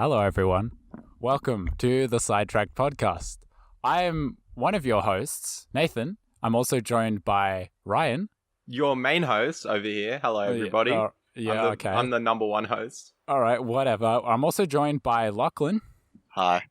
Hello, everyone. Welcome to the SideTracked Podcast. I am one of your hosts, Nathan. I'm also joined by Ryan. Your main host over here. Hello, everybody. Okay. I'm the number one host. All right, whatever. I'm also joined by Lachlan. Hi.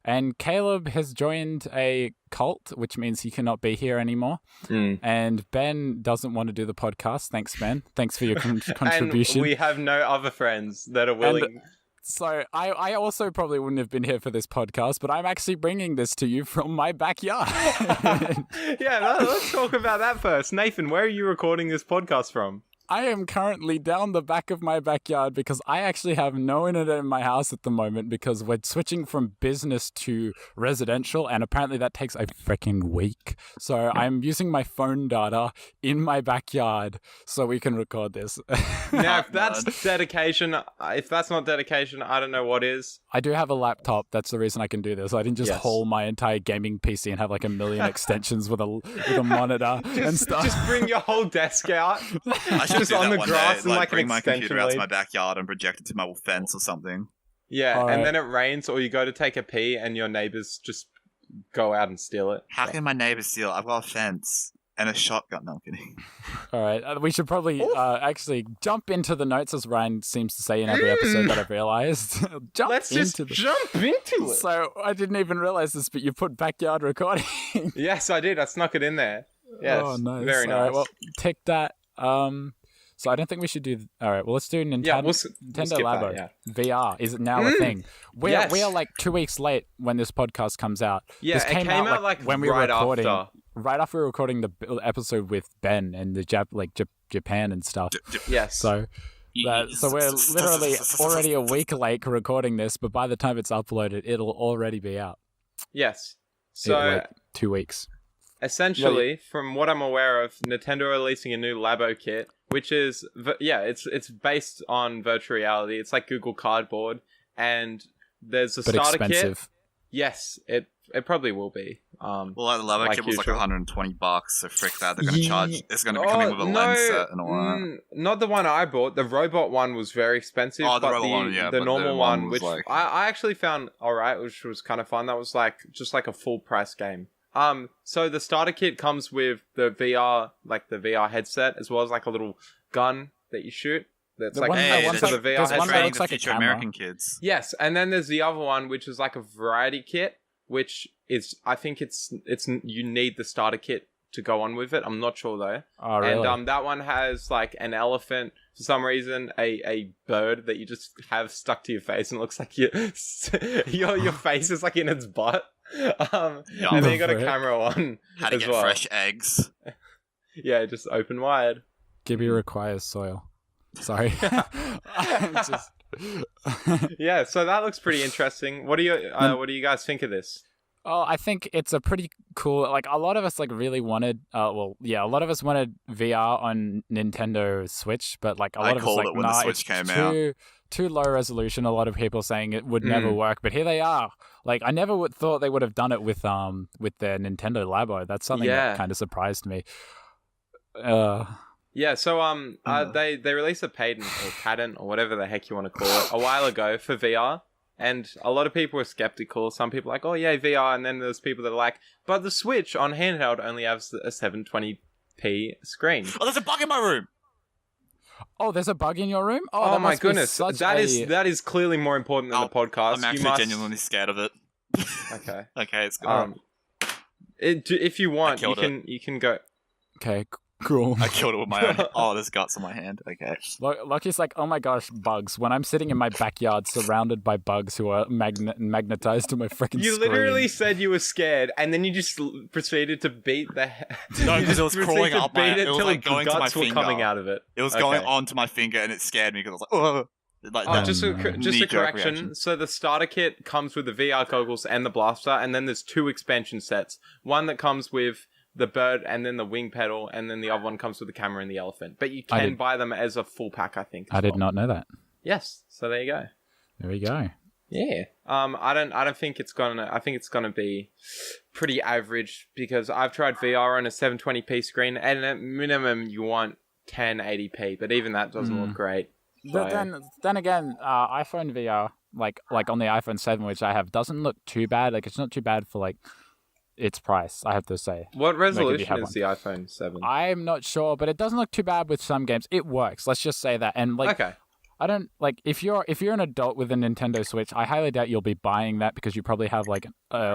And Caleb has joined a cult, which means he cannot be here anymore. And Ben doesn't want to do the podcast. Thanks, Ben. Thanks for your contribution. And we have no other friends that are willing. So I also probably wouldn't have been here for this podcast, but I'm actually bringing this to you from my backyard. Yeah, let's talk about that first. Nathan, where are you recording this podcast from? I am currently down the back of my backyard because I actually have no internet in my house at the moment because we're switching from business to residential, and apparently that takes a freaking week. So I'm using my phone data in my backyard so we can record this. Now, if that's dedication, if that's not dedication, I don't know what is. I do have a laptop. That's the reason I can do this. I didn't just haul my entire gaming PC and have like a million extensions with a monitor and stuff. Just bring your whole desk out. Just on the grass and like bring an my extension computer out to lead. my backyard and project it to my fence or something. Yeah, All and right. then it rains, or you go to take a pee, and your neighbors just go out and steal it. How can my neighbors steal? I've got a fence and a shotgun. No, I'm kidding. All right, we should probably actually jump into the notes, as Ryan seems to say in every episode that I've realized. Let's just jump into it. So I didn't even realize this, but you put backyard recording. Yes, I did. I snuck it in there. Yes, Oh, nice. very All nice. right, well, tick that. So I don't think we should do. All right, well, let's do Nintendo. Yeah, we'll Nintendo skip Labo. that, VR is it now a thing? We Yes. are like 2 weeks late when this podcast comes out. Yeah, this it came out like when we were right recording. after. Right after we were recording the episode with Ben and the Japan and stuff. Yes. So we're literally already a week late recording this, but by the time it's uploaded, it'll already be out. Yes. So Like 2 weeks. essentially, from what I'm aware of, Nintendo are releasing a new Labo kit, which is it's based on virtual reality. It's like Google Cardboard, and there's a But starter expensive. kit. Yes, it probably will be. Well, like the Labo like kit was like usual. $120, so frick that. They're going to charge. It's going to be coming with a lens set and all that. Not the one I bought. The robot one was very expensive. Oh, the but robot one, yeah, The but normal the one, one was which like- I actually found alright, which was kind of fun. That was like just like a full price game. So the starter kit comes with the VR headset, as well as like a little gun that you shoot. That's The like one that connected one's to like- the VR there's one that headset. looks like a future camera. American kids. Yes, and then there's the other one, which is like a variety kit, which is I think it's you need the starter kit to go on with it. I'm not sure though. Oh, really? And that one has like an elephant for some reason, a bird that you just have stuck to your face, and it looks like your face is like in its butt. And then you got a camera on How to as get well. fresh eggs. Yeah, just open wide. Gibby requires soil. Sorry. Just- Yeah, so that looks pretty interesting. What do you guys think of this? Oh, I think it's a pretty cool. Like a lot of us, like really wanted. A lot of us wanted VR on Nintendo Switch, but like a lot of us, called like, it when the nah, Switch it's came too low resolution. A lot of people saying it would never work, but here they are. Like I never thought they would have done it with their Nintendo Labo. That's something that kind of surprised me. Yeah, so they released a patent or whatever the heck you want to call it a while ago for VR, and a lot of people were skeptical. Some people were like, oh yeah, VR, and then there's people that are like, but the Switch on handheld only has a 720p screen. Oh, there's a bug in my room. Oh, there's a bug in your room? Oh that my must be goodness, such that a- is clearly more important than the podcast. I'm actually genuinely scared of it. Okay. Okay, it's good. If you want, I killed you can go. Okay, cool. I killed it with my own. Oh, there's guts on my hand. Okay. Lucky's like, oh my gosh, bugs. When I'm sitting in my backyard surrounded by bugs who are magnetized to my freaking You screen. literally said you were scared, and then you just proceeded to beat the. No, because it was crawling up my. It It was till like going to my guts were finger. coming out of it. It was Okay. going onto my finger, and it scared me because I was like, oh. Like Oh, that just a knee-jerk correction. reaction. So the starter kit comes with the VR goggles and the blaster, and then there's 2 expansion sets. One that comes with the bird and then the wing pedal, and then the other one comes with the camera and the elephant. But you can buy them as a full pack, I think. I did not know that. Yes. So there you go. There we go. Yeah. I don't think it's gonna. I think it's gonna be pretty average because I've tried VR on a 720p screen, and at minimum you want 1080p, but even that doesn't look great. But then again, iPhone VR like on the iPhone 7, which I have, doesn't look too bad. Like it's not too bad for like its price, I have to say. What resolution have is one. the iPhone 7? I'm not sure, but it doesn't look too bad with some games. It works. Let's just say that. And like, Okay. I don't like if you're an adult with a Nintendo Switch, I highly doubt you'll be buying that because you probably have like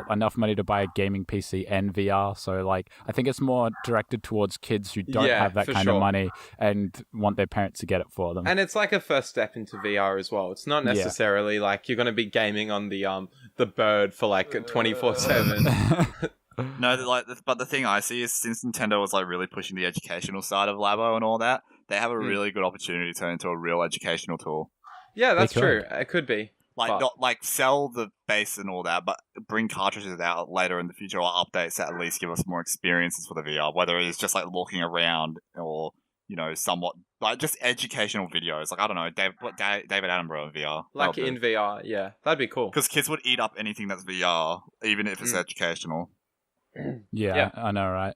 enough money to buy a gaming PC and VR. So like, I think it's more directed towards kids who don't have that kind of money and want their parents to get it for them. And it's like a first step into VR as well. It's not necessarily like you're going to be gaming on the bird for like 24/7. No, like, but the thing I see is since Nintendo was like really pushing the educational side of Labo and all that, they have a really good opportunity to turn into a real educational tool. Yeah, that's true. It could be. Like, not like sell the base and all that, but bring cartridges out later in the future or updates that at least give us more experiences for the VR, whether it's just like walking around or, you know, somewhat like just educational videos. Like, I don't know, David Attenborough in VR. Like in VR, yeah. That'd be cool. Because kids would eat up anything that's VR, even if it's educational. Yeah, I know, right?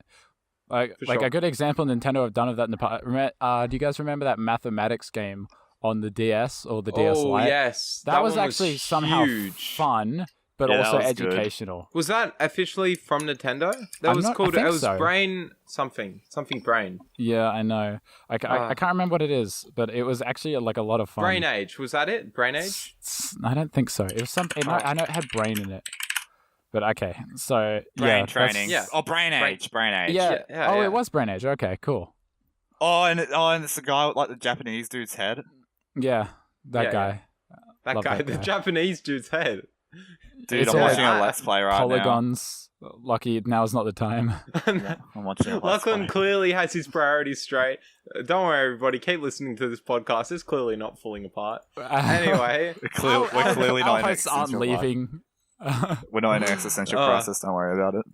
Like a good example Nintendo have done of that in the past. Do you guys remember that mathematics game on the DS or the DS Lite? Oh, yes. That was actually somehow fun, but also educational. Good. Was that officially from Nintendo? That was called. It was Brain something Brain. Yeah, I know. I can't remember what it is, but it was actually like a lot of fun. Brain Age, was that it? Brain Age? I don't think so. It was something. I know it had brain in it. But okay, so brain training. Yeah. Oh, Brain Age. Yeah. It was Brain Age. Okay, cool. And it's the guy with like the Japanese dude's head. Yeah, that guy. That guy, the Japanese dude's head. Dude, I'm watching a Let's Play right polygons. now. Lucky now's not the time. I'm watching a Let's Play. Lachlan clearly has his priorities straight. Don't worry, everybody. Keep listening to this podcast. It's clearly not falling apart. Anyway, we're clearly not in hosts aren't leaving. We're not in an existential crisis. Don't worry about it.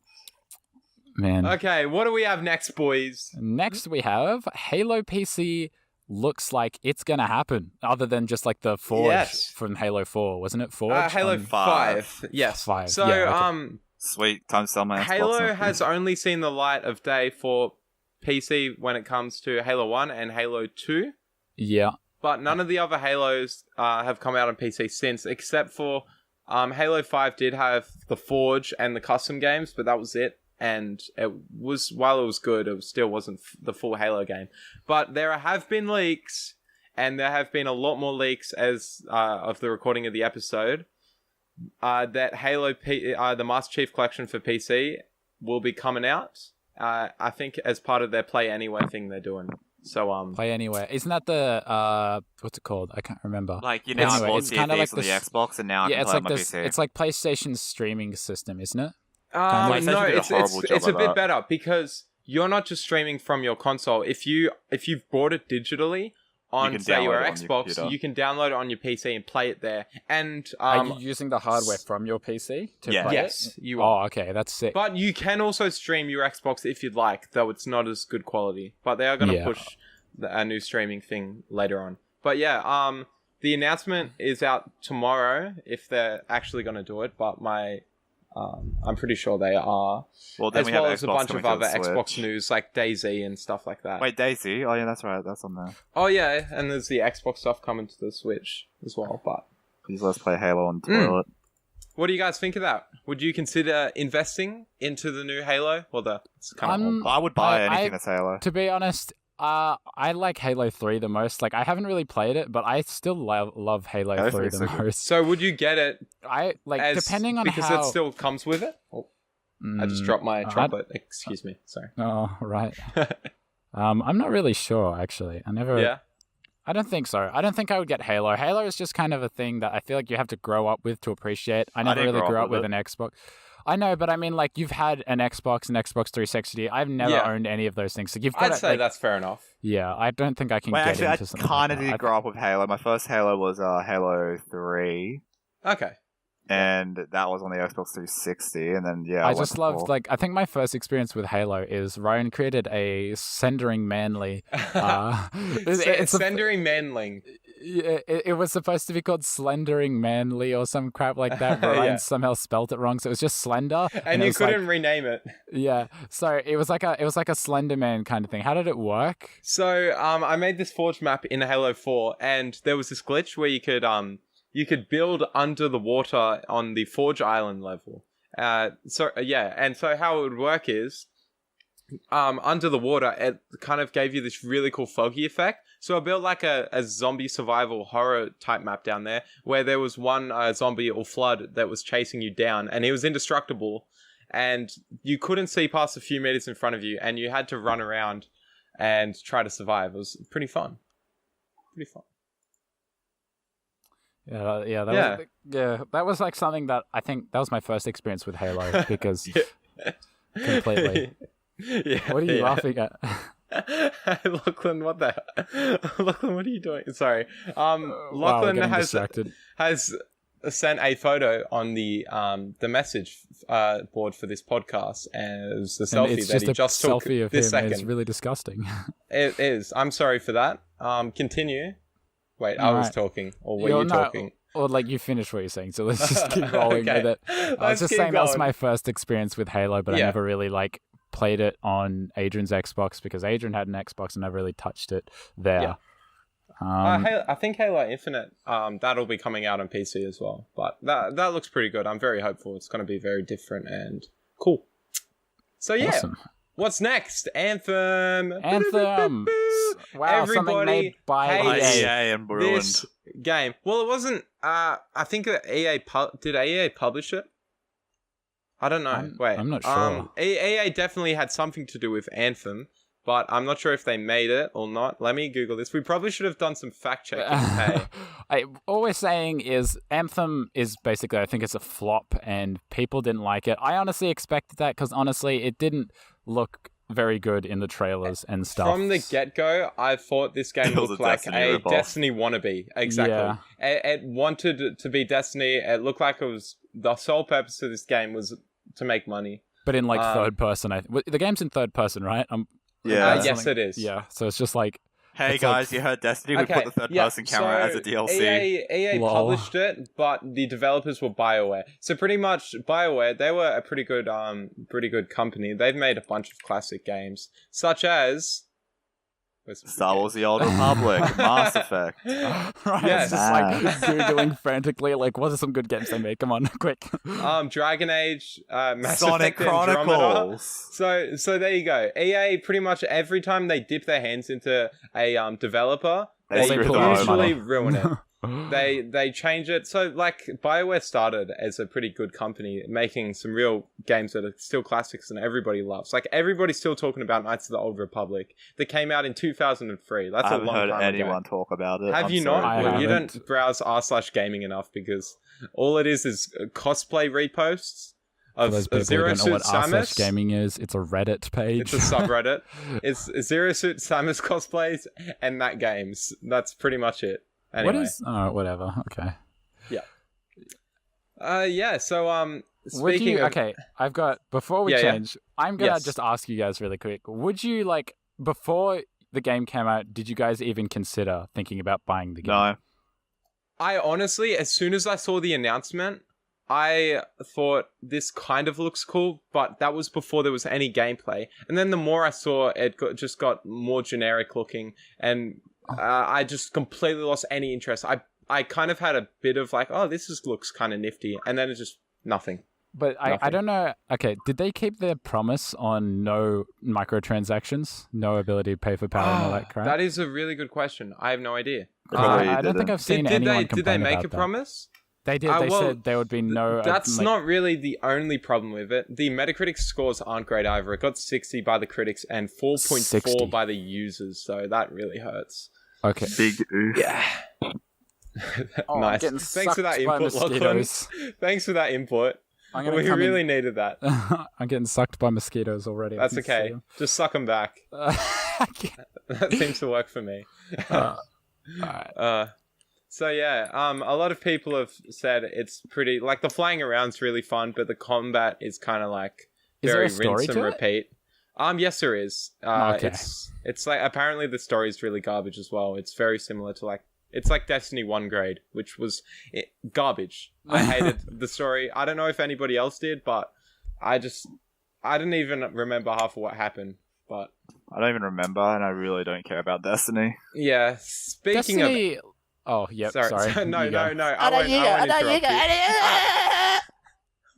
Man. Okay, what do we have next, boys? Next we have Halo PC. Looks like it's gonna happen. Other than just like the Forge from Halo 4, wasn't it? Forge. Halo 5. Yes. 5. So sweet time to sell my Xbox. Halo has only seen the light of day for PC when it comes to Halo 1 and Halo 2. Yeah. But none of the other Halos have come out on PC since, except for Halo 5 did have the Forge and the custom games, but that was it. And while it was good, it still wasn't the full Halo game. But there have been leaks, and there have been a lot more leaks as of the recording of the episode, that Halo the Master Chief Collection for PC will be coming out. I think as part of their Play Anywhere thing they're doing. So Play Anywhere. Isn't that the what's it called? I can't remember. Like I bought CFPs on the Xbox, and now I can play on my PC. It's like PlayStation's streaming system, isn't it? No, it's a bit better because you're not just streaming from your console. If you've bought it digitally on say your Xbox, you can download it on your PC and play it there. And are you using the hardware from your PC to play it? Yes, you are. Oh, okay, that's sick. But you can also stream your Xbox if you'd like, though it's not as good quality. But they are going to push a new streaming thing later on. But yeah, the announcement is out tomorrow if they're actually going to do it. But I'm pretty sure they are. Well, then as we well have as a Xbox bunch of other Xbox Switch. news like DayZ and stuff like that. Wait, DayZ? Oh yeah, that's right. That's on there. Oh yeah, and there's the Xbox stuff coming to the Switch as well. But please let's play Halo on the toilet. What do you guys think of that? Would you consider investing into the new Halo? Well, it's kind of old. I would buy anything that's Halo. To be honest, I like Halo 3 the most. Like, I haven't really played it, but I still love Halo 3 the most. So would you get it? Depending on because it still comes with it. Oh, I just dropped my trumpet. Excuse me. Sorry. Oh, right. I'm not really sure, actually. I don't think so. I don't think I would get Halo. Halo is just kind of a thing that I feel like you have to grow up with to appreciate. I never really grew up with an Xbox. I know, but I mean, like, you've had an Xbox, an Xbox 360. I've never owned any of those things. So I'd say that's fair enough. Yeah, I don't think I can get into something I kind of did grow up with Halo. My first Halo was Halo 3. Okay. And that was on the Xbox 360, and then I just loved I think my first experience with Halo is Ryan created a Sendering Manly. Sendering Manling. It was supposed to be called Slendering Manly or some crap like that, but Ryan somehow spelt it wrong, so it was just Slender. And you couldn't rename it. Yeah, so it was like a Slender Man kind of thing. How did it work? So I made this Forge map in Halo 4, and there was this glitch where you could you could build under the water on the Forge Island level. And so how it would work is, under the water, it kind of gave you this really cool foggy effect. So I built like a zombie survival horror type map down there, where there was one zombie or flood that was chasing you down, and he was indestructible, and you couldn't see past a few meters in front of you, and you had to run around and try to survive. It was pretty fun. That was like something that I think that was my first experience with Halo because completely. Yeah. What are you laughing at? Lachlan, what the hell? Lachlan, what are you doing? Sorry. Lachlan has sent a photo on the message board for this podcast, and it was the selfie that he just took of this him. second. It's really disgusting. It is. I'm sorry for that. Continue. Wait, I was talking, or were you talking? Or like you finished what you're saying, so let's just keep rolling with it. I was just saying that was my first experience with Halo, but I never really like played it on Adrian's Xbox because Adrian had an Xbox and never really touched it there. Yeah. I think Halo Infinite, that'll be coming out on PC as well, but that looks pretty good. I'm very hopeful it's going to be very different and cool. So yeah. Awesome. What's next? Anthem. Wow, something made by EA and ruined this game. Well, it wasn't. I think that did EA publish it? I don't know. Wait, I'm not sure. EA definitely had something to do with Anthem, but I'm not sure if they made it or not. Let me Google this. We probably should have done some fact checking. Hey. All we're saying is Anthem is basically, I think it's a flop and people didn't like it. I honestly expected that because honestly, it didn't look very good in the trailers and stuff. From the get-go, I thought this game looked like a Destiny wannabe. Exactly. Yeah. It wanted to be Destiny. It looked like it was the sole purpose of this game was to make money. But in like third person. The game's in third person, right? Yes, it is. Yeah, so it's just like... Hey guys, you heard Destiny? We put the third-person camera as a DLC. EA published it, but the developers were BioWare. So pretty much, BioWare, they were a pretty good company. They've made a bunch of classic games, such as... Star Wars: The Old Republic, Mass Effect. Right, yes. It's just like Googling frantically, like, what are some good games they made? Come on, quick. Dragon Age, Mass Sonic Effect, Chronicles. So there you go. EA pretty much every time they dip their hands into a developer, they usually ruin it. They change it. So like BioWare started as a pretty good company making some real games that are still classics and everybody loves. Like everybody's still talking about Knights of the Old Republic that came out in 2003. That's a long time ago. I haven't heard anyone talk about it. Have you not? Well, you don't browse r/gaming enough because all it is cosplay reposts of Zero Suit Samus. Gaming is. It's a Reddit page. It's a subreddit. It's Zero Suit Samus cosplays and that games. That's pretty much it. Anyway. What is... Oh, whatever. Okay. Yeah. So, speaking of... Okay, I've got... Before we change, I'm going to just ask you guys really quick. Would you, like... Before the game came out, did you guys even consider thinking about buying the game? No. I honestly, as soon as I saw the announcement, I thought this kind of looks cool, but that was before there was any gameplay. And then the more I saw, it just got more generic looking, and... I just completely lost any interest. I kind of had a bit of like, oh, looks kind of nifty, and then it's just nothing. But I don't know. Okay, did they keep their promise on no microtransactions, no ability to pay for power and all that crap? That is a really good question. I have no idea. I don't think I've seen anyone complain about that. Did they make a promise? They did. They said there would be no... That's not really the only problem with it. The Metacritic scores aren't great either. It got 60 by the critics and 4.4 by the users, so that really hurts. Okay. Big oof. Yeah. Nice. Thanks for that input, Lachlan. Thanks for that input. We really needed that. I'm getting sucked by mosquitoes already. That's okay. Just suck them back. That seems to work for me. Alright. So yeah, a lot of people have said it's pretty... Like, the flying around's really fun, but the combat is kind of like very rinse and repeat. Yes, there is. Okay. It's like, apparently the story is really garbage as well. It's very similar to like, it's like Destiny 1 grade, which was garbage. I hated the story. I don't know if anybody else did, but I didn't even remember half of what happened, but... I don't even remember, and I really don't care about Destiny. Yeah, Destiny, Oh, yep. Sorry. No. You go. I won't interrupt you.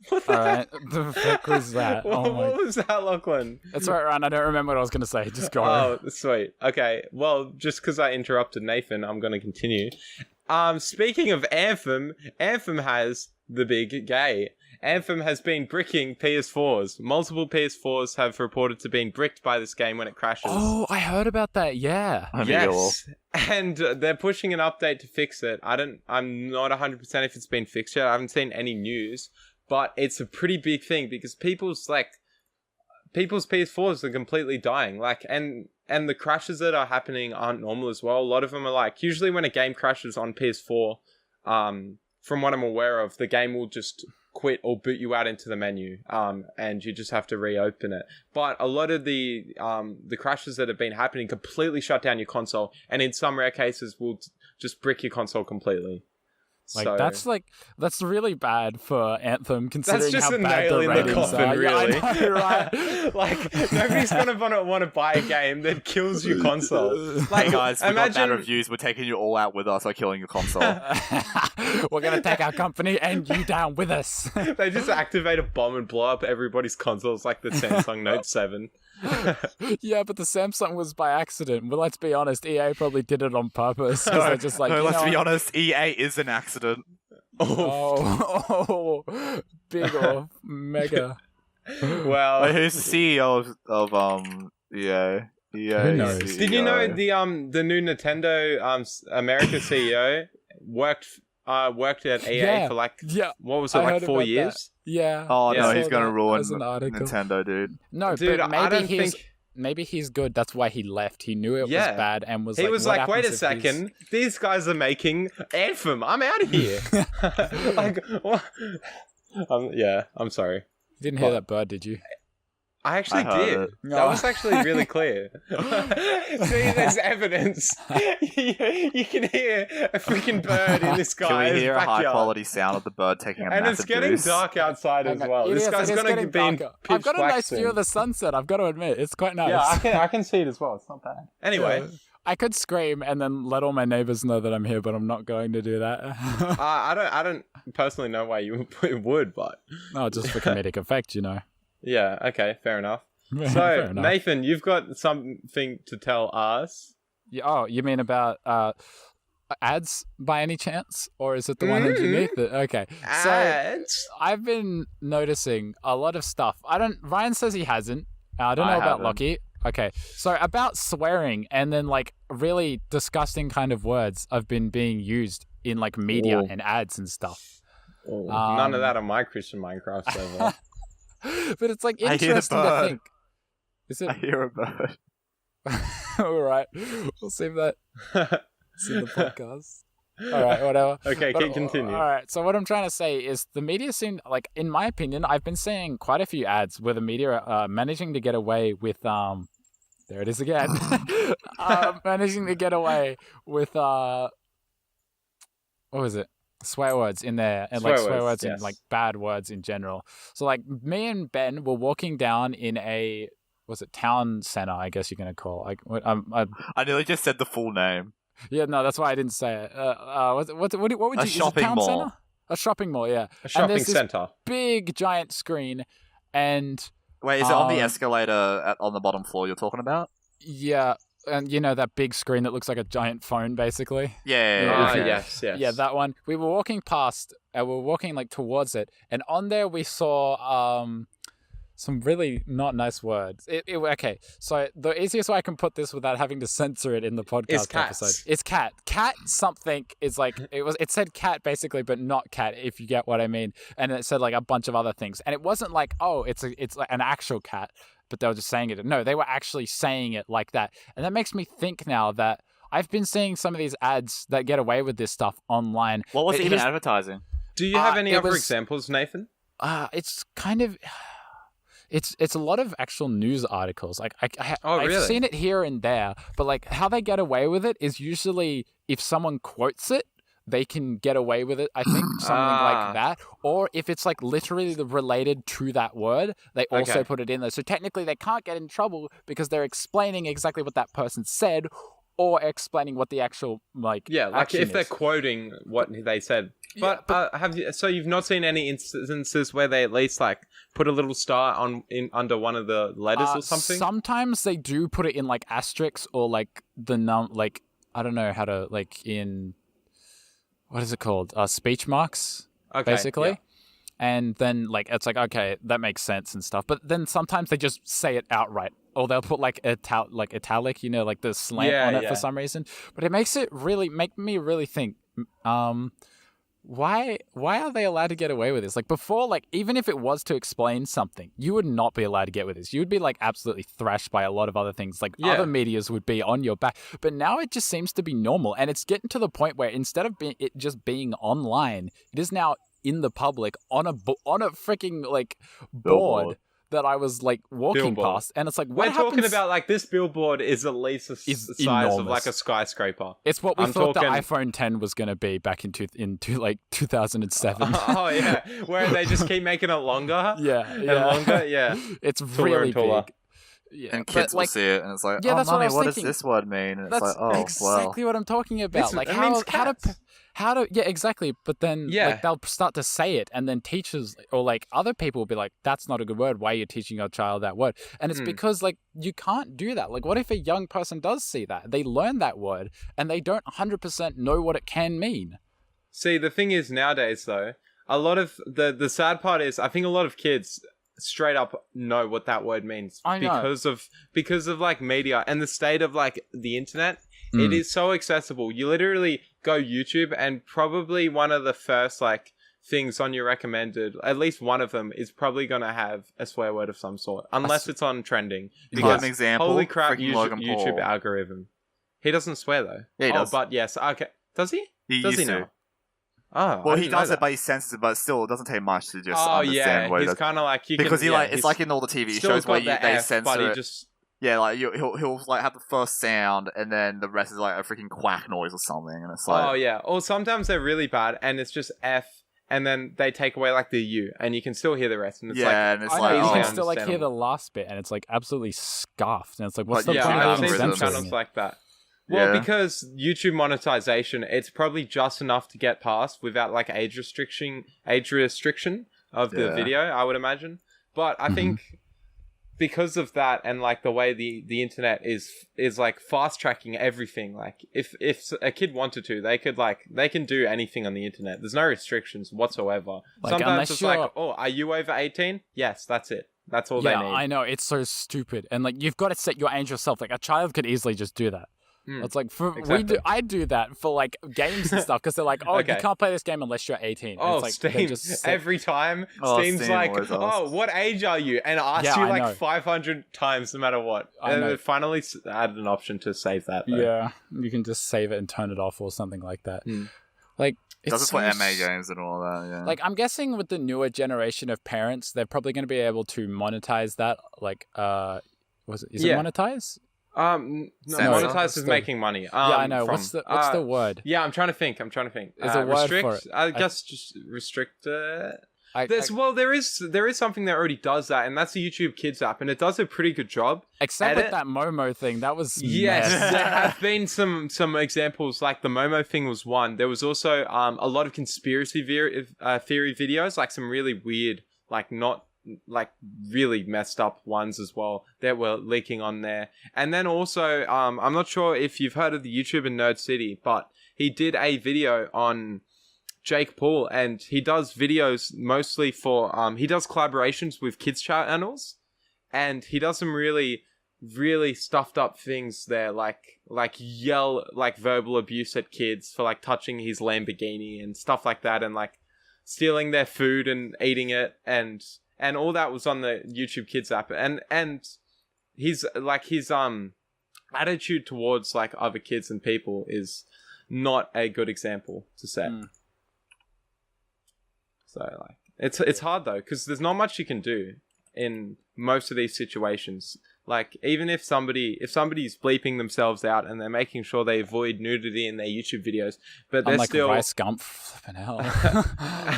What the All right. The fuck was that? What was that, Lachlan? That's right, Ryan. I don't remember what I was going to say. Just go. Oh, sweet. Okay. Well, just because I interrupted Nathan, I'm going to continue. Speaking of Anthem, Anthem has the big gay. Anthem has been bricking PS4s. Multiple PS4s have reported to being bricked by this game when it crashes. Oh, I heard about that. Yeah. Yes. And they're pushing an update to fix it. I'm not 100% if it's been fixed yet. I haven't seen any news. But it's a pretty big thing because people's PS4s are completely dying. And the crashes that are happening aren't normal as well. A lot of them are usually when a game crashes on PS4, from what I'm aware of, the game will just quit or boot you out into the menu, and you just have to reopen it. But a lot of the crashes that have been happening completely shut down your console, and in some rare cases will just brick your console completely. That's really bad for Anthem, considering that's just how a bad nail the in the ratings coffin, are. really. Yeah, I know, right? Nobody's gonna want to buy a game that kills your console. Hey guys, we got bad reviews. We're taking you all out with us by killing your console. We're gonna take our company and you down with us. They just activate a bomb and blow up everybody's consoles like the Samsung Note 7. Yeah, but the Samsung was by accident. Well, let's be honest, EA probably did it on purpose. They're just let's be honest, EA is an accident. Oh, big or mega. Well, wait, who's the CEO of EA? Who knows? Did you know the new Nintendo America CEO worked at EA for what was it, 4 years? That. Yeah. Oh no, he's gonna ruin article. Nintendo, dude. No, dude, but maybe he's good. That's why he left. He knew it was bad and was. He was like, wait a second. These guys are making Anthem. I'm out of here. What? I'm sorry. You didn't hear that bird, did you? I actually did. That was actually really clear. See, there's evidence. You can hear a freaking bird in this guy's backyard. Can we hear a high-quality sound of the bird taking a massive And it's getting boost? dark outside as well. This guy's going to be in pitch black. I've got a nice view of the sunset, I've got to admit. It's quite nice. Yeah, I can see it as well. It's not bad. Anyway. Yeah. I could scream and then let all my neighbors know that I'm here, but I'm not going to do that. I don't personally know why you would, but... No, just for comedic effect, you know. Yeah, okay, fair enough. So, Fair enough. Nathan, you've got something to tell us. Oh, you mean about ads by any chance? Or is it the one underneath it? Okay. Ads? So, I've been noticing a lot of stuff. Ryan says he hasn't. I don't know about Lockie. Okay. So, about swearing and then, really disgusting kind of words have been being used in, media and ads and stuff. None of that on my Christian Minecraft server. But it's interesting to think. Is it? I hear a bird. All right, we'll save that. It's in the podcast. All right, whatever. Okay, continue. All right, so what I'm trying to say is the media seem in my opinion, I've been seeing quite a few ads where the media are managing to get away with there it is again. Managing to get away with what was it? Swear words in there, and swear words yes. and bad words in general. So me and Ben were walking down in a town center, I guess you're gonna call. I nearly just said the full name. Yeah, no, that's why I didn't say it. What would you? A shopping mall. Center? A shopping mall, yeah. A shopping center. Big giant screen, and wait, is it on the escalator on the bottom floor you're talking about? Yeah. And you know that big screen that looks like a giant phone, basically? Yeah. Yes. Yeah, that one. We were walking past, and we were walking towards it, and on there we saw some really not nice words. Okay, so the easiest way I can put this without having to censor it in the podcast episode is cat. Cat something is it said cat basically, but not cat, if you get what I mean. And it said a bunch of other things, and it wasn't it's an actual cat. But they were just saying it. No, they were actually saying it like that. And that makes me think now that I've been seeing some of these ads that get away with this stuff online. What was it even advertising? Do you have any other examples, Nathan? It's kind of... It's a lot of actual news articles. I've seen it here and there. But how they get away with it is usually if someone quotes it, they can get away with it, I think, something like that. Or if it's literally related to that word, they also put it in there. So technically they can't get in trouble because they're explaining exactly what that person said, or explaining what the actual Yeah, like action if they're is. quoting what they said. But, you've not seen any instances where they at least like put a little star under one of the letters or something? Sometimes they do put it in like asterisks or like like I don't know how to like in what is it called? Speech marks, basically. Yeah. And then like it's like okay, that makes sense and stuff. But then sometimes they just say it outright, or they'll put like italic, you know, like the slant on it for some reason. But it makes it make me really think. Why are they allowed to get away with this? Like before, like even if it was to explain something, you would not be allowed to get with this. You would be like absolutely thrashed by a lot of other things. Like other medias would be on your back. But now it just seems to be normal, and it's getting to the point where instead of it just being online, it is now in the public on a freaking like board that I was like walking past, and it's like we're talking about like this billboard is at least the size enormous. of like a skyscraper. It's what we thought the iPhone 10 was going to be back in 2007. Oh yeah, where they just keep making it longer. And longer. Yeah, it's really big. Yeah, and kids will see it, and it's like, yeah, that's mommy, what does this word mean? And that's it's like, exactly what I'm talking about. Like how to yeah, exactly. But then like they'll start to say it, and then teachers or like other people will be like, "That's not a good word. Why are you teaching your child that word?" And it's because like you can't do that. Like, what if a young person does see that? They learn that word, and they don't 100% know what it can mean. See, the thing is nowadays though, a lot of the sad part is I think a lot of kids straight up know what that word means because of like media and the state of like the internet. It is so accessible. You literally go YouTube, and probably one of the first like things on your recommended, at least one of them is probably gonna have a swear word of some sort, unless it's on trending. Because an example, holy crap, Logan YouTube Paul. algorithm. He doesn't swear though. Yeah, he does. But yes, okay. Does he? Does he now? Oh, well, he does it, but he's sensitive. But still, it doesn't take much to just understand what he does. He's kind of like because it's like in all the TV shows where they censor it. Yeah, like he'll like have the first sound, and then the rest is like a freaking quack noise or something, and it's like or sometimes they're really bad, and it's just F, and then they take away like the U, and you can still hear the rest, and it's and it's you can still like hear the last bit, and it's like absolutely scuffed, and it's like what's the point I've of seen some censoring channels it? like that. Well, because YouTube monetization, it's probably just enough to get past without like age restriction of the video, I would imagine. But I think because of that, and like the way the internet is like fast tracking everything, like if a kid wanted to, they can do anything on the internet. There's no restrictions whatsoever. Like, sometimes it's like, oh, are you over 18? Yes, that's it. That's all they need. Yeah, I know, it's so stupid, and like you've got to set your age yourself. Like a child could easily just do that. It's like I do that for like games and stuff, because they're like, oh, you can't play this game unless you're 18. Oh, it's like, Steam every time. Steam's like, oh, what age are you? And asks you like 500 times no matter what. And they finally added an option to save that. Though. Yeah, you can just save it and turn it off or something like that. Like does it for MA games and all that? Yeah. Like I'm guessing with the newer generation of parents, they're probably going to be able to monetize that. Like, is it monetize? No, monetize is making money. I know. What's the word? Yeah, I'm trying to think. Is a word restrict? for it? I guess just restrict. There is something that already does that, and that's the YouTube Kids app, and it does a pretty good job. Except with that Momo thing, that was yes. There have been some examples, like the Momo thing was one. There was also a lot of conspiracy theory videos, like some really weird, like not. Like really messed up ones as well that were leaking on there. And then also I'm not sure if you've heard of the YouTuber Nerd City, but he did a video on Jake Paul, and he does videos mostly for he does collaborations with kids channels, and he does some really stuffed up things there, like yell like verbal abuse at kids for like touching his Lamborghini and stuff like that, and like stealing their food and eating it, and all that was on the YouTube Kids app, and his attitude towards like other kids and people is not a good example to set. So like it's hard though, because there's not much you can do in most of these situations. Like even if somebody's bleeping themselves out and they're making sure they avoid nudity in their YouTube videos, but they're still Rice Gump, flipping hell.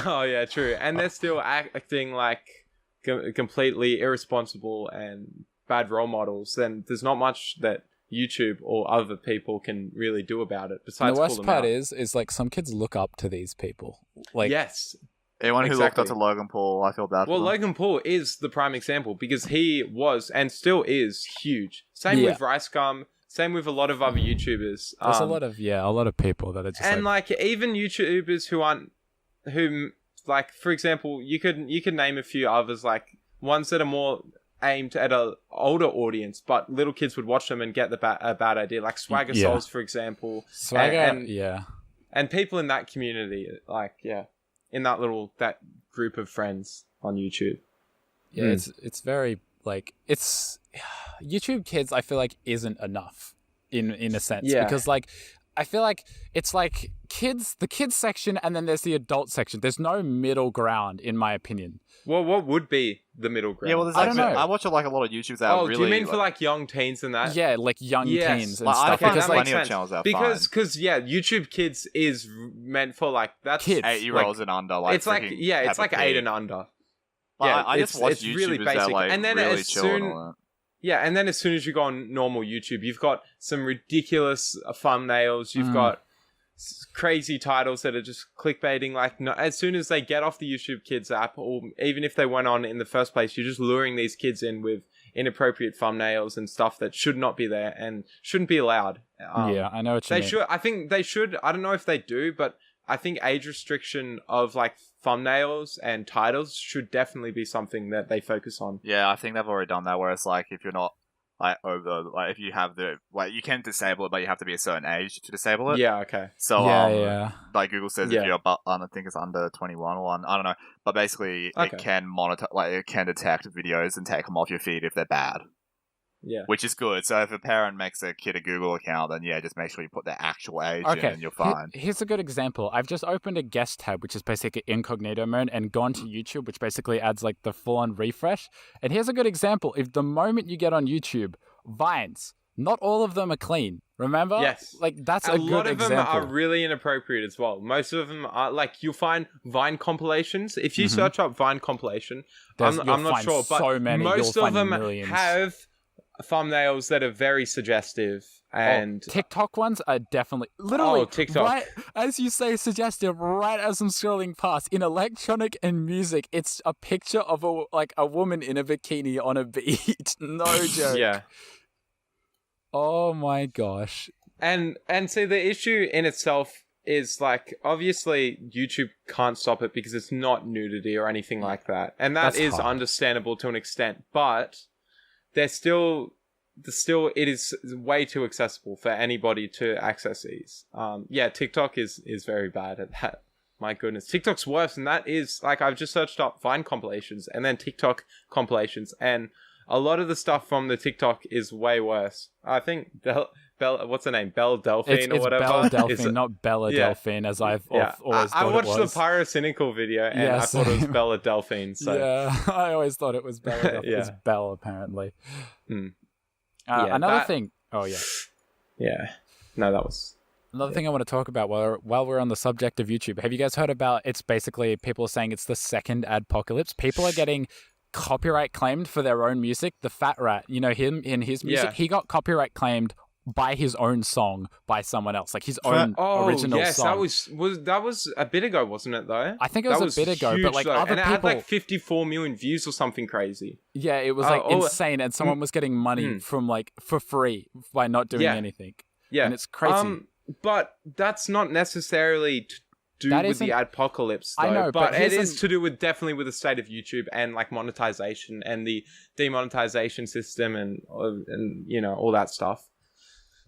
Oh yeah, true, and they're still acting like completely irresponsible and bad role models, then there's not much that YouTube or other people can really do about it. And Besides, the worst call them part out. is like some kids look up to these people. Like, Yes. Anyone who Exactly. looked up to Logan Paul, I feel bad for Well, them. Logan Paul is the prime example because he was and still is huge. Same Yeah. with Rice Gum. Same with a lot of other YouTubers. there's a lot of people that are just and like even YouTubers who like, for example, you could name a few others, like ones that are more aimed at a older audience, but little kids would watch them and get a bad idea, like Swagger Yeah. Souls, for example. Swagger, and yeah. And people in that community, like, in that group of friends on YouTube. Yeah, it's very like it's YouTube Kids. I feel like isn't enough in a sense because like I feel like it's like the kids section, and then there's the adult section. There's no middle ground, in my opinion. Well, what would be the middle ground? Yeah, well, there's I don't know. I watch like a lot of YouTubers that are really. do you mean for like young teens and that? Yeah, like young Yes. teens and Like, I stuff. find Because that like plenty of channels that are because fine. YouTube Kids is meant for like that's Kids. 8-year-olds and under. Like, it's like freaking it's have a like peak. 8 and under. Like, Yeah, I just watch it's YouTubers really that basic. like And then really as chill soon- and all that. Yeah, and then as soon as you go on normal YouTube, you've got some ridiculous thumbnails. You've got crazy titles that are just clickbaiting. Like, no, as soon as they get off the YouTube Kids app, or even if they went on in the first place, you're just luring these kids in with inappropriate thumbnails and stuff that should not be there and shouldn't be allowed. yeah, I know what you They mean. should. I think they should. I don't know if they do, but I think age restriction of like thumbnails and titles should definitely be something that they focus on. Yeah, I think they've already done that. Where it's like if you're not like over, like if you have the like you can disable it, but you have to be a certain age to disable it. Yeah. Okay. So yeah. like Google says, Yeah. if you're I think it's under 21 or I don't know, but basically Okay. it can monitor, like it can detect videos and take them off your feed if they're bad, Yeah. which is good. So if a parent makes a kid a Google account, then yeah, just make sure you put their actual age in, Okay, and you're fine. Here's a good example. I've just opened a guest tab, which is basically incognito mode, and gone to YouTube, which basically adds like the full-on refresh. And here's a good example. If the moment you get on YouTube, Vines, not all of them are clean. Remember? Yes. Like that's A a lot good of them example. are really inappropriate as well. Most of them are like you'll find Vine compilations. If you search up Vine compilation, I'm You'll not find sure, but so many. most You'll of find them millions. have thumbnails that are very suggestive and TikTok ones are definitely literally TikTok. right as you say suggestive. Right as I'm scrolling past in electronic and music, it's a picture of a woman in a bikini on a beach. No joke. yeah. Oh my gosh. And see, the issue in itself is like obviously YouTube can't stop it because it's not nudity or anything like that, and That's that is hard. understandable to an extent. But it is way too accessible for anybody to access these. TikTok is very bad at that. My goodness, TikTok's worse, and that is like I've just searched up Vine compilations and then TikTok compilations, and a lot of the stuff from the TikTok is way worse. I think Belle, what's her name? Belle Delphine It's or whatever. Bella Delphine, Is it- not Bella Yeah. Delphine, as I've Yeah, always I thought watched it was. the Pyrocynical video and Yeah, I thought it was same. Bella Delphine. So Yeah, I always thought it was Bella Delphine. Yeah. It's Belle, apparently. Hmm. Yeah, Another that- thing. Oh, yeah. yeah, no, that was Another thing I want to talk about while we're on the subject of YouTube. Have you guys heard about? It's basically people are saying it's the second adpocalypse. People are getting copyright claimed for their own music. The Fat Rat, you know him in his music, Yeah. he got copyright claimed by his own song by someone else, like his own original yes, song. that was a bit ago, wasn't it? Though I think it was that a bit ago, huge, but like though. other and it had people, like 54 million views or something crazy. yeah, it was like oh, insane, and someone was getting money from like for free by not doing Yeah. anything. Yeah, And it's crazy. But that's not necessarily to do That with the isn't- adpocalypse, though. I know, but it here's is to do with definitely with the state of YouTube and like monetization and the demonetization system and you know all that stuff.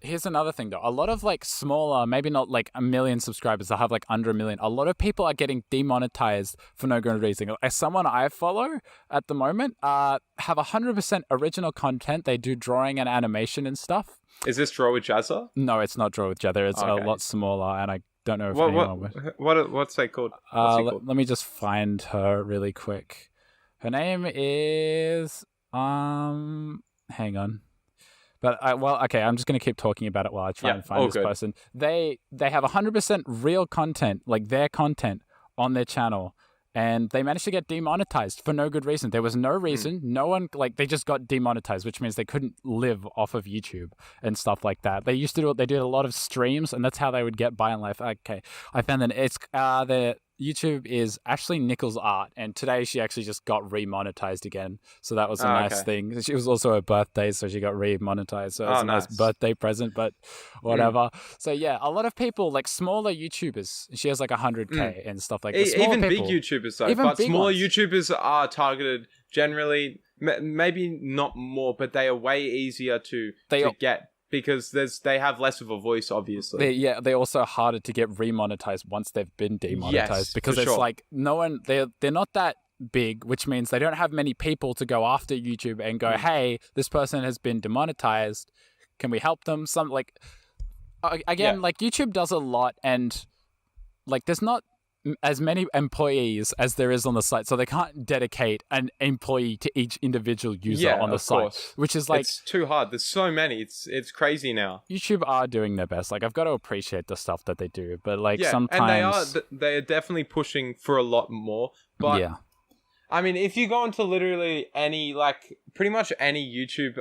Here's another thing though. A lot of like smaller, maybe not like 1 million subscribers, they'll have like under 1 million. A lot of people are getting demonetized for no good reason. As someone I follow at the moment, have 100% original content. They do drawing and animation and stuff. Is this Draw with Jazza? No, it's not Draw with Jether. It's Okay. a lot smaller, and I don't know if anyone would. What's that called? What's it called? Let me just find her really quick. Her name is hang on. But okay, I'm just gonna keep talking about it while I try and find all this good. person. They have 100% real content, like their content on their channel, and they managed to get demonetized for no good reason. There was no reason. No one, like, they just got demonetized, which means they couldn't live off of YouTube and stuff like that. They did a lot of streams, and that's how they would get by in life. Okay, I found that it's the YouTube is Ashley Nichols Art, and today she actually just got remonetized again. So that was a nice thing. It was also her birthday, so she got remonetized. So it was a nice birthday present, but whatever. So yeah, a lot of people, like smaller YouTubers, she has like 100K and stuff like that. Even big YouTubers though, but smaller YouTubers are targeted generally, maybe not more, but they are way easier to get. Because they have less of a voice, obviously. They're also harder to get remonetized once they've been demonetized. Because it's like no one, they're not that big, which means they don't have many people to go after YouTube and go, hey, this person has been demonetized. Can we help them? Like YouTube does a lot, and like there's not as many employees as there is on the site, so they can't dedicate an employee to each individual user on the site, which is like, it's too hard. There's so many. It's crazy now. YouTube are doing their best. Like, I've got to appreciate the stuff that they do, but like sometimes and they are definitely pushing for a lot more. But I mean, if you go into literally any, like pretty much any YouTube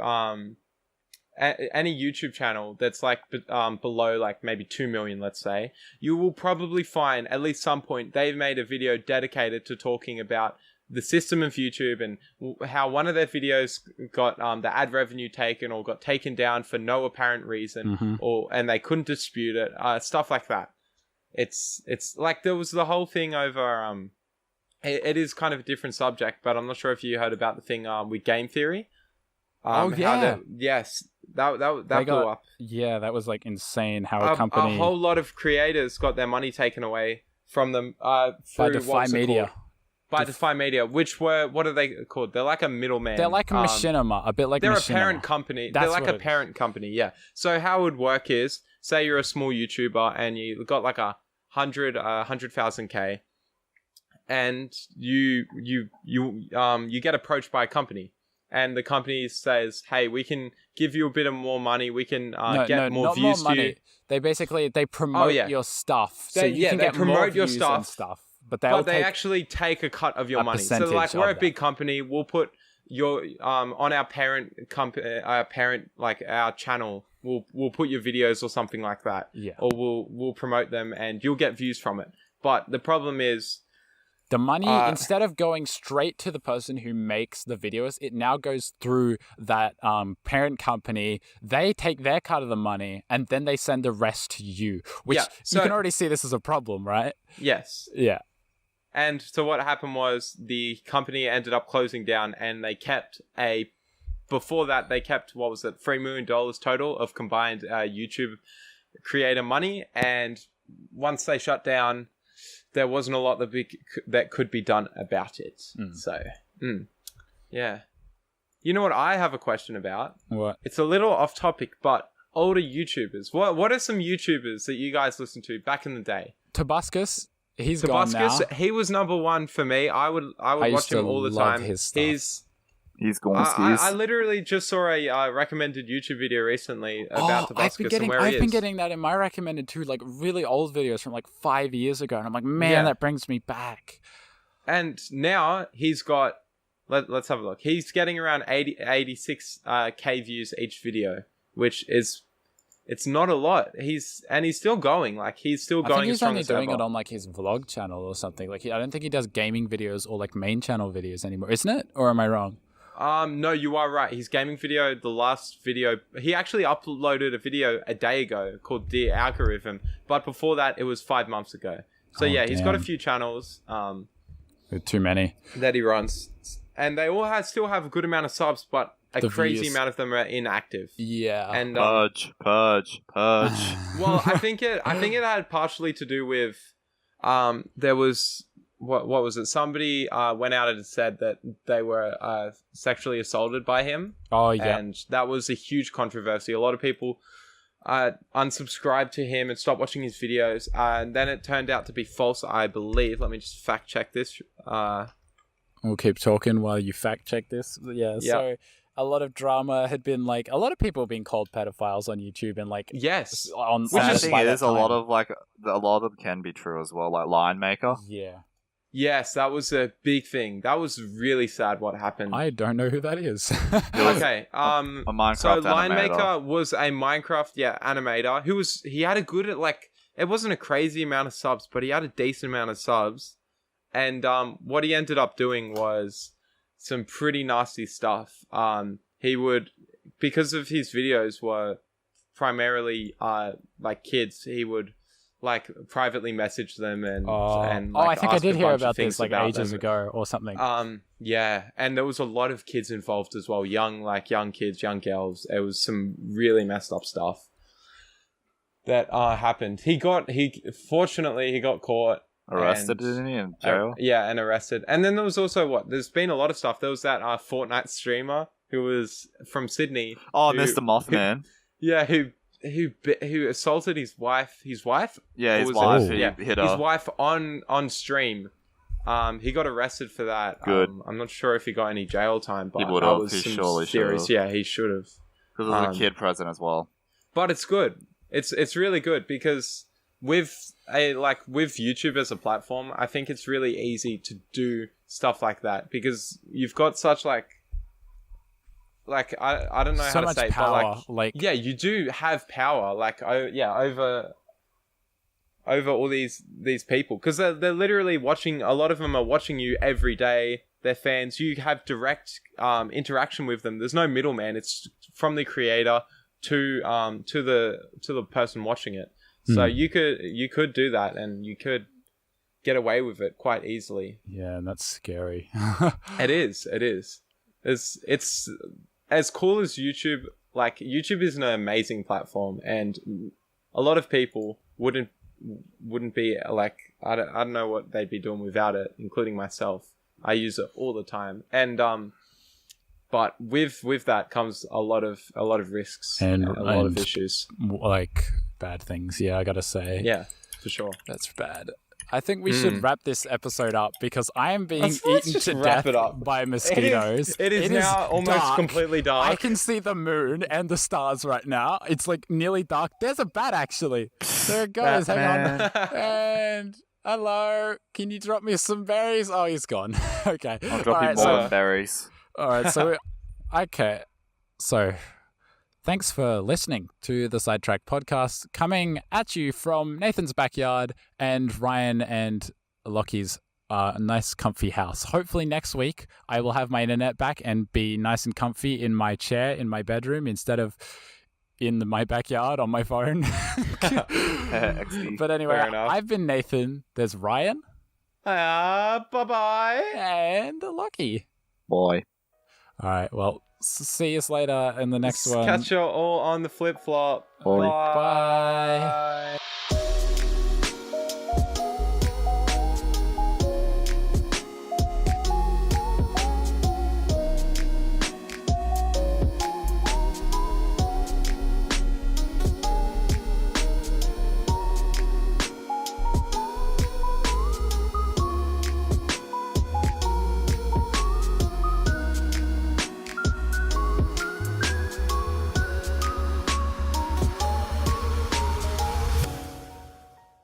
any YouTube channel that's like below like maybe 2 million, let's say, you will probably find at least some point they've made a video dedicated to talking about the system of YouTube and how one of their videos got the ad revenue taken or got taken down for no apparent reason, and they couldn't dispute it, stuff like that. It's like there was the whole thing over it is kind of a different subject, but I'm not sure if you heard about the thing with game theory. Yes. That blew up. Yeah, that was like insane how a company... A whole lot of creators got their money taken away from them by Defy Media. By Defy Media, which were... What are they called? They're like a middleman. They're like a machinima, a bit like they're machinima. They're a parent company. They're like a parent company, yeah. So how it would work is, say you're a small YouTuber and you got like 100,000K, and you get approached by a company. And the company says, hey, we can give you a bit of more money. We can get more views to you. They promote your stuff. So you can get promote your stuff. But they actually take a cut of your money. So like, we're a big company. We'll put your on our parent company, like our channel. We'll put your videos or something like that. Yeah. Or we'll promote them and you'll get views from it. But the problem is, the money, instead of going straight to the person who makes the videos, it now goes through that parent company. They take their cut of the money, and then they send the rest to you, which you can already see this as a problem, right? Yes. Yeah. And so what happened was the company ended up closing down, and they kept before that, they kept, what was it, $3 million total of combined YouTube creator money. And once they shut down, there wasn't a lot that could be done about it. So, yeah. You know what I have a question about? What? It's a little off topic, but older YouTubers. What are some YouTubers that you guys listened to back in the day? Tobuscus, he's gone now. He was number one for me. I would watch him all the time. His stuff. He's gone skis. I literally just saw a recommended YouTube video recently about Tobuscus and where he is. I've been getting that in my recommended too, like really old videos from like 5 years ago. And I'm like, man, that brings me back. And now he's got, let's have a look. He's getting around 86K views each video, which is, it's not a lot. He's still going. Like, he's still going. I think he's only doing it on like his vlog channel or something. Like, I don't think he does gaming videos or like main channel videos anymore, isn't it? Or am I wrong? No, you are right. His gaming video, the last video, he actually uploaded a video a day ago called Dear Algorithm, but before that, it was 5 months ago. So he's got a few channels. Too many. That he runs. And they all still have a good amount of subs, but a crazy amount of them are inactive. Yeah. And purge. Well, I think it had partially to do with there was what was it? Somebody went out and said that they were sexually assaulted by him. Oh yeah. And that was a huge controversy. A lot of people unsubscribed to him and stopped watching his videos. And then it turned out to be false, I believe. Let me just fact check this. We'll keep talking while you fact check this. Yeah. So a lot of drama had been like, a lot of people have been called pedophiles on YouTube and like, yes, which I think is a lot of them can be true as well, like Line Maker. Yeah. Yes, that was a big thing. That was really sad what happened. I don't know who that is. Okay. A Minecraft So Line animator. Maker was a Minecraft animator he had a good it wasn't a crazy amount of subs, but he had a decent amount of subs. And what he ended up doing was some pretty nasty stuff. He would, because of his videos were primarily like kids, he would like privately message them and I think I ask did a hear bunch of about things this like about ages them. ago or something. Yeah, and there was a lot of kids involved as well, young kids, young girls. It was some really messed up stuff that happened. Fortunately he got caught. Arrested, didn't he, in jail? Yeah, and arrested. And then there was also there's been a lot of stuff. There was that Fortnite streamer who was from Sydney. Oh, Mr. Mothman. Who assaulted his wife? Yeah, his Or was wife. it- He yeah, hit her. his wife on stream. He got arrested for that. Good. I'm not sure if he got any jail time, but He would that have. was He some surely serious. should have. Yeah, he should have. Because there's a kid present as well. But it's good. It's really good because with YouTube as a platform, I think it's really easy to do stuff like that because you've got such I don't know So how to much say it, power, but yeah, you do have power over all these people because they're literally watching. A lot of them are watching you every day. They're fans. You have direct interaction with them. There's no middleman. It's from the creator to the person watching it. So you could do that and you could get away with it quite easily. Yeah, and that's scary. It is. It's as cool as YouTube. Like YouTube is an amazing platform, and a lot of people wouldn't be like I don't know what they'd be doing without it, including myself. I use it all the time, and but with that comes a lot of risks and a lot of issues, like bad things. Yeah, I gotta say. Yeah, for sure. That's bad. I think we should wrap this episode up because I am being Let's eaten just to wrap death it up. by mosquitoes. It is now almost dark. completely dark. I can see the moon and the stars right now. It's like nearly dark. There's a bat actually. There it goes. Hang on. And hello. Can you drop me some berries? Oh, he's gone. Okay. I'll drop you more berries. All right. So, okay. So, thanks for listening to the SideTracked Podcast, coming at you from Nathan's backyard and Ryan and Lockie's nice, comfy house. Hopefully next week I will have my internet back and be nice and comfy in my chair in my bedroom instead of in my backyard on my phone. But anyway, I've been Nathan. There's Ryan. Bye-bye. And Lockie. Boy. All right. Well, see us later in the next one. Catch you all on the flip flop. Bye. Bye.